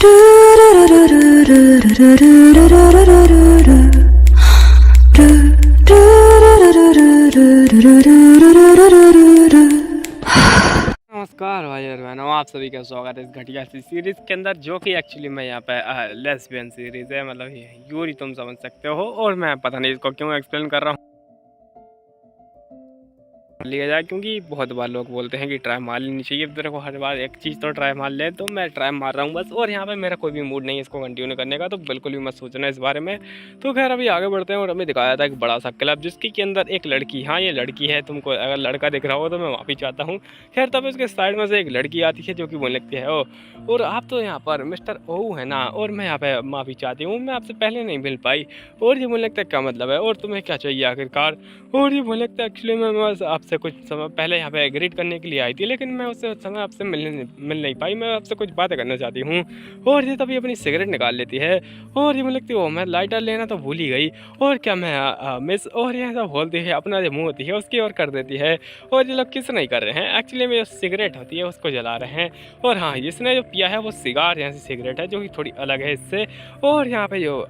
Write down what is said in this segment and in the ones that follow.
नमस्कार भाई और बहनों, आप सभी का स्वागत है इस घटिया सी सीरीज़ के अंदर, जो कि एक्चुअली मैं यहाँ पे लेस्बियन सीरीज़ है। मतलब ये यूँ ही तुम समझ सकते हो, और मैं पता नहीं इसको क्यों एक्सप्लेन कर रहा हूँ लिया जाए, क्योंकि बहुत बार लोग बोलते हैं कि ट्राई मार लेनी चाहिए। तेरे को हर बार एक चीज़ तो ट्राई मार ले, तो मैं ट्राई मार रहा हूँ बस। और यहाँ पे मेरा कोई भी मूड नहीं है इसको कंटिन्यू करने का, तो बिल्कुल भी मत सोचना इस बारे में। तो खैर अभी आगे बढ़ते हैं। और हमें दिखाया था एक बड़ा सा क्लब, जिसकी के अंदर एक लड़की, हाँ ये लड़की है, तुमको अगर लड़का दिख रहा हो तो मैं माफ़ी चाहता हूँ। खैर तब उसके साइड में से एक लड़की आती है जो कि बोलने लगती है, ओ और आप तो यहाँ पर मिस्टर ओ है ना, और मैं यहाँ पे माफ़ी चाहती हूँ, मैं आपसे पहले नहीं मिल पाई। और ये बोलने लगता है क्या मतलब है, और तुम्हें क्या चाहिए आखिरकार। और ये बोलने लगता है एक्चुअली मैं बस आपसे कुछ समय पहले यहाँ पे ग्रीट करने के लिए आई थी, लेकिन मैं उस समय आपसे मिल नहीं पाई, मैं आपसे कुछ बातें करना चाहती हूँ। और ये तभी अपनी सिगरेट निकाल लेती है, और ये बोलने लगती है ओ मैं लाइटर लेना तो भूल ही गई, और क्या मैं मिस, और ये ऐसा बोलती है, अपना जो मुँह होती है उसकी ओर कर देती है। और ये लोग किस नहीं कर रहे हैं, एक्चुअली में जो सिगरेट होती है उसको जला रहे हैं। और हाँ, इसने जो पिया है वो सिगार जैसी सिगरेट है, जो कि थोड़ी अलग है इससे। और यहाँ पे जो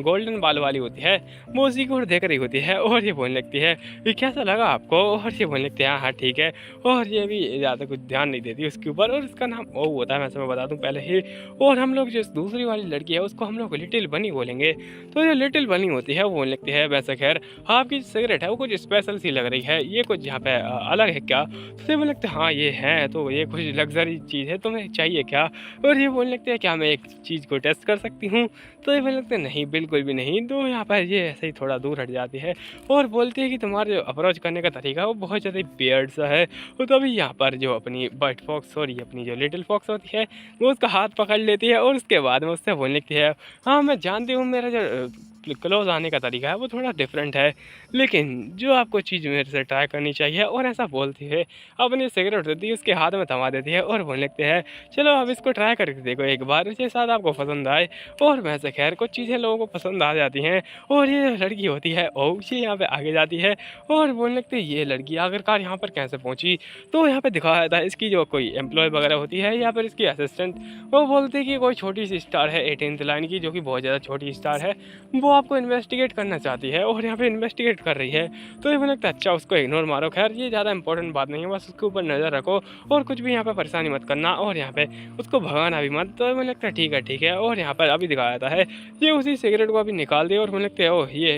गोल्डन बाल वाली होती है वो उसी की ओर देख रही होती है, और ये बोलने लगती है ये कैसा लगा आपको। और ये बोलने लगती है हाँ हाँ ठीक है। और ये भी ज़्यादा कुछ ध्यान नहीं देती उसके ऊपर, और इसका नाम ओ होता है, वैसे मैं बता दूं पहले ही। और हम लोग जो दूसरी वाली लड़की है उसको हम लोग लिटिल बनी बोलेंगे। तो जो लिटिल बनी होती है वो बोलने लगती है वैसे खैर आपकी सिगरेट है वो कुछ स्पेशल सी लग रही है, ये कुछ यहाँ पे अलग है क्या। तो ये बोलने लगते हैं हाँ ये है, तो ये कुछ लग्जरी चीज़ है, तुम्हें चाहिए क्या। और ये बोलने लगते हैं क्या मैं एक चीज़ को टेस्ट कर सकती हूँ। तो ये बोलने लगते हैं नहीं बिल्कुल भी नहीं। तो यहाँ पर ये ऐसे ही थोड़ा दूर हट जाती है, और बोलती है कि तुम्हारा जो अप्रोच करने का तरीका है वो बहुत ज़्यादा वियर्ड सा है। तो तभी यहाँ पर जो अपनी वाइट फॉक्स, सॉरी अपनी जो लिटिल फॉक्स होती है, वो उसका हाथ पकड़ लेती है, और उसके बाद में उससे बोलने लगती है हाँ मैं जानती हूँ मेरा जो क्लोज आने का तरीका है वो थोड़ा डिफरेंट है, लेकिन जो आपको चीज़ मेरे से ट्राई करनी चाहिए। और ऐसा बोलती है, अपनी सिगरेट देती है उसके हाथ में थमा देती है, और बोलने लगते हैं चलो अब इसको ट्राई करके देखो एक बार, इसके साथ आपको पसंद आए। और वैसे खैर कुछ चीज़ें लोगों को पसंद आ जाती हैं। और ये लड़की होती है ओ, ये यहाँ पे आगे जाती है, और बोलने लगती है ये लड़की आखिरकार यहाँ पर कैसे पहुँची। तो यहाँ पे दिखाया था इसकी जो कोई एम्प्लॉय वगैरह होती है या फिर इसकी असिस्टेंट, वो बोलती है कि कोई छोटी सी स्टार है 18th लाइन की, जो कि बहुत ज़्यादा छोटी स्टार है, वो आपको इन्वेस्टिगेट करना चाहती है, और यहाँ पे इन्वेस्टिगेट कर रही है। तो ये मुझे लगता है अच्छा उसको इग्नोर मारो, खैर ये ज़्यादा इंपॉर्टेंट बात नहीं है, बस उसके ऊपर नज़र रखो, और कुछ भी यहाँ पे परेशानी मत करना, और यहाँ पे उसको भगाना भी मत। तो मुझे लगता है ठीक है ठीक है। और यहाँ पर अभी दिखाया जाता है ये उसी सिगरेट को अभी निकाल दिया, और मुझे लगता है ओह ये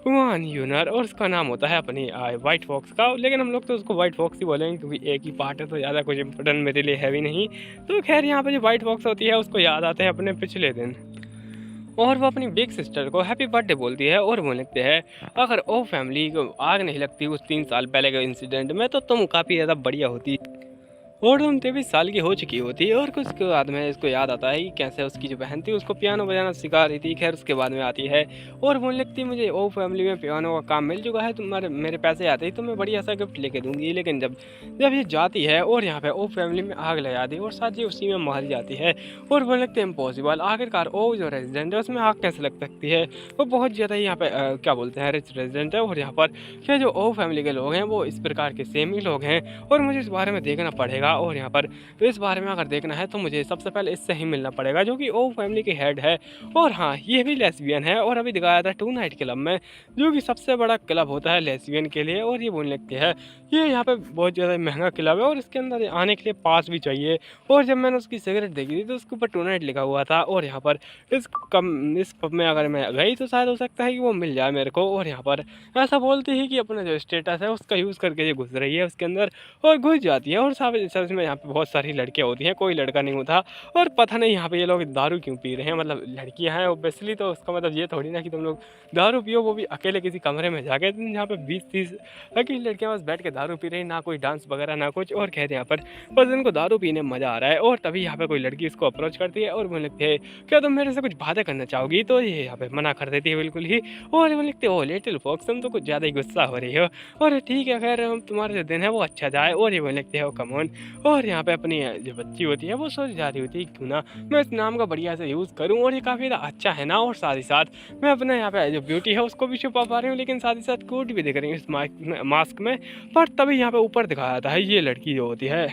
वन यूनर, और उसका नाम होता है अपनी वाइट फॉक्स का, लेकिन हम लोग तो उसको वाइट फॉक्स ही बोलेंगे क्योंकि एक ही पार्ट है, तो ज़्यादा कुछ इंपॉर्टेंट मेरे लिए है भी नहीं। तो खैर यहाँ पे जो वाइट फॉक्स होती है उसको याद आते हैं अपने पिछले दिन, और वो अपनी बिग सिस्टर को हैप्पी बर्थडे बोलती है, और बोल लगते हैं अगर ओ फैमिली को आग नहीं लगती उस 3 साल पहले के इंसिडेंट में, तो तुम काफ़ी ज़्यादा बढ़िया होती, और तुम 23 साल की हो चुकी होती। और कुछ के बाद में इसको याद आता है कि कैसे उसकी जो बहन थी उसको पियानो बजाना सिखा रही थी। खैर उसके बाद में आती है और बोलने लगती है मुझे ओ फैमिली में पियानो का काम मिल चुका है, तुम्हारे मेरे पैसे आते ही तो मैं बढ़िया सा गिफ्ट लेके दूंगी। लेकिन जब जब ये जाती है और यहाँ पे ओ फैमिली में आग लगा दी और साथ ही उसी में मर जाती है, और बोलने लगते हैं इम्पॉसिबल, आखिरकार ओ जो रेजिडेंट है उसमें आग कैसे लग सकती है, वो बहुत ज़्यादा यहाँ पे क्या बोलते हैं रिच रेजिडेंट है। और यहाँ पर क्या जो ओ फैमिली के लोग हैं वो इस प्रकार के सेम ही लोग हैं, और मुझे इस बारे में देखना पड़ेगा। और यहाँ पर तो इस बारे में अगर देखना है तो मुझे सबसे पहले इससे ही मिलना पड़ेगा जो कि ओ फैमिली के हेड है, और हाँ ये भी लेस्बियन है। और अभी दिखाया था 2 नाइट क्लब में, जो कि सबसे बड़ा क्लब होता है लेस्बियन के लिए। और ये बोलने लगती है ये यहाँ पे बहुत ज़्यादा महंगा क्लब है और इसके अंदर आने के लिए पास भी चाहिए। और जब मैंने उसकी सिगरेट देखी थी तो उसके ऊपर 2 नाइट लिखा हुआ था, और यहाँ पर इस पब में अगर मैं गई तो शायद हो सकता है कि वो मिल जाए मेरे को। और यहाँ पर ऐसा बोलती है कि अपना जो स्टेटस है उसका यूज़ करके ये घुस रही है उसके अंदर और घुस जाती है। और सच में यहाँ पे बहुत सारी लड़कियाँ होती हैं, कोई लड़का नहीं होता। और पता नहीं यहाँ पे ये लोग दारू क्यों पी रहे हैं, मतलब लड़कियाँ हैं ओब्वियसली, तो उसका मतलब ये थोड़ी ना कि तुम लोग दारू पियो, वो भी अकेले किसी कमरे में जाके। यहाँ पे 20-30 लड़की लड़कियाँ बस बैठ के दारू पी रही, ना कोई डांस वगैरह ना कुछ। और कहते हैं यहाँ पर बस इनको दारू पीने में मज़ा आ रहा है। और तभी यहाँ पे कोई लड़की इसको अप्रोच करती है और बोलने लगती है क्या तुम मेरे से कुछ बातें करना चाहोगी, तो ये यहाँ पे मना कर देती है बिल्कुल ही। और बोलने लगते हो लिटिल फॉक्स तुम तो कुछ ज़्यादा ही गुस्सा हो रही हो, और ठीक है खैर हम तुम्हारा जो दिन है वो अच्छा जाए। और ये बोलने लगते हो कम ऑन। और यहाँ पे अपनी जो बच्ची होती है वो सोच जा रही होती है क्यों ना मैं इस नाम का बढ़िया से यूज़ करूँ, और ये काफ़ी अच्छा है ना, और साथ ही साथ मैं अपने यहाँ पे जो ब्यूटी है उसको भी छुपा पा रही हूँ, लेकिन साथ ही साथ क्यूट भी दिख रही हूँ इस मास्क में। पर तभी यहाँ पे ऊपर दिखाया जाता है ये लड़की जो होती है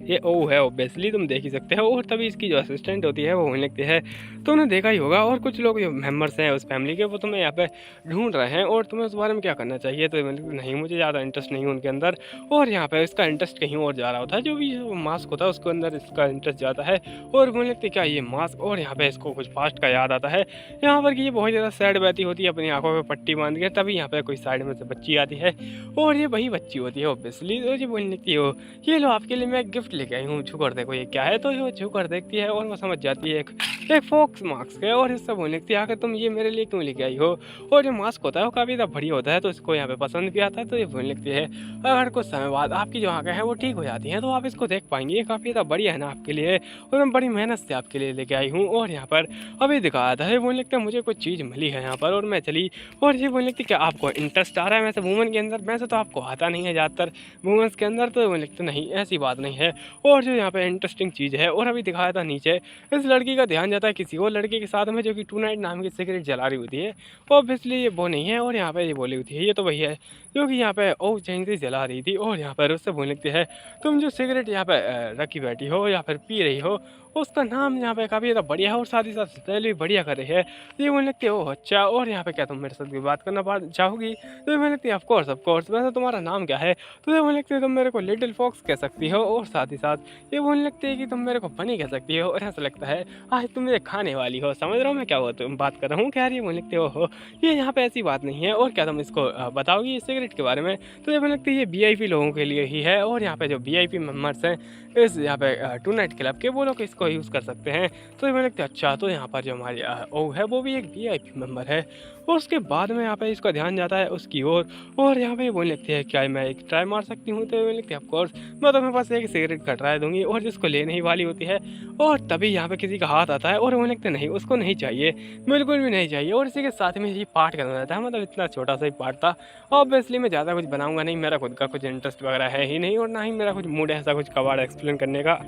ये ओ है ऑब्वियसली तुम देख ही सकते हो। और तभी इसकी जो असिस्टेंट होती है वो होने लगती है, तो उन्हें देखा ही होगा और कुछ लोग जो मेंबर्स हैं उस फैमिली के वो तुम्हें यहाँ पे ढूंढ रहे हैं और तुम्हें उस बारे में क्या करना चाहिए। तो मतलब नहीं, मुझे ज़्यादा इंटरेस्ट नहीं है उनके अंदर, और यहाँ पे इसका इंटरेस्ट कहीं और जा रहा होता है। जो भी मास्क होता है उसके अंदर इसका इंटरेस्ट जाता है और बोलने लगती है क्या ये मास्क, और यहाँ पे इसको कुछ पास्ट का याद आता है यहाँ पर कि ये बहुत ज़्यादा सैड बैठी होती है अपनी आंखों पे पट्टी बांध के। तभी यहाँ पे कोई साइड में से बच्ची आती है और ये वही बच्ची होती है ऑब्वियसली। तो ये बोलने लगती है वो, ये लो आपके लिए मैं एक गिफ्ट लेके आई हूँ, छू कर देखो ये क्या है। तो वो छू कर देखती है और वो समझ जाती है एक फोक्स मास्क है, और इससे बोलने लगती है आखिर तुम ये मेरे लिए क्यों लेके आई हो। और जो मास्क होता है वो काफ़ी ज़्यादा बढ़िया होता है, तो इसको यहाँ पे पसंद भी आता है। तो ये बोलने लगती है अगर कुछ समय बाद आपकी जो आँखें हैं वो ठीक हो जाती हैं तो आप इसको देख पाएंगे, ये काफ़ी ज़्यादा बढ़िया है ना आपके लिए, और मैं बड़ी मेहनत से आपके लिए लेके आई हूँ। और यहाँ पर अभी दिखाया था, ये बोलने लगता है मुझे कुछ चीज़ मिली है यहाँ पर और मैं चली। और ये बोलने लगती क्या आपको इंटरेस्ट आ रहा है वैसे वूमेन के अंदर, वैसे तो आपको आता नहीं है ज़्यादातर वूमेंस के अंदर। तो बोलने लगते नहीं ऐसी बात नहीं है। और जो यहाँ पे इंटरेस्टिंग चीज़ है, और अभी दिखाया था नीचे इस लड़की का ध्यान जाता है किसी और लड़के के साथ में जो कि टू नाइट नाम की सिगरेट जला रही होती है। ऑब्वियसली ये वो नहीं है, और यहाँ पे ये बोली होती है ये तो वही है जो कि यहाँ पे ओ चैन से जला रही थी। और यहाँ पर उससे बोलने लगती है तुम जो सिगरेट यहाँ पे रखी बैठी हो या फिर पी रही हो उसका नाम यहाँ पे काफ़ी ज़्यादा बढ़िया है और साथ ही साथ स्टाइल भी बढ़िया कर रही है। तो ये बोलने लगती है ओह अच्छा, और यहाँ पे क्या तुम मेरे साथ भी बात करना चाहोगी। तो ये बोलने लगती है ऑफकोर्स ऑफकोर्स, वैसे तुम्हारा नाम क्या है। तो ये बोलने लगती है तुम मेरे को लिटिल फॉक्स कह सकती हो, और साथ ही साथ ये बोलने लगती है कि तुम मेरे को फनी कह सकती हो। और ऐसा लगता है आज तुम मुझे खाने वाली हो, समझ रहा हूँ मैं क्या हो तुम बात कर रहा हूँ। क्या ये बोलने लगती हो हो ये यहाँ पे ऐसी बात नहीं है, और क्या तुम इसको बताओगी इस सिगरेट के बारे में। तो ये बोलने लगती है ये वीआईपी लोगों के लिए ही है, और यहाँ पे जो वीआईपी मेम्बर्स हैं इस यहाँ पे टू नाइट क्लब के वो लोग इसको यूज़ कर सकते हैं। तो ये मैंने कहा अच्छा, तो यहाँ पर जो हमारी ओ है वो भी एक वीआईपी मेंबर है। और उसके बाद में यहाँ पे इसका ध्यान जाता है उसकी ओर, और यहाँ पे ये बोलने लगती है क्या मैं एक ट्राई मार सकती हूँ। तो ये बोलने लगती है ऑफकोर्स मैं तुम्हें बस एक सिगरेट का ट्राई दूंगी, और जिसको लेने ही वाली होती है। और तभी यहाँ पे किसी का हाथ आता है और वो लगता है नहीं उसको नहीं चाहिए, बिल्कुल भी नहीं चाहिए। और इसी के साथ में ये पार्ट करना रहता है, मतलब इतना छोटा सा ही पार्ट था। ऑब्वियसली मैं ज़्यादा कुछ बनाऊंगा नहीं, मेरा खुद का कुछ इंटरेस्ट वगैरह है ही नहीं, और ना ही मेरा कुछ मूड है ऐसा कुछ कबाड़ एक्सप्लेन करने का।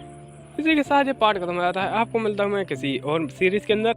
इसी के साथ ये पार्ट खत्म हो जाता है। आपको मिलता हूँ मैं किसी और सीरीज़ के अंदर।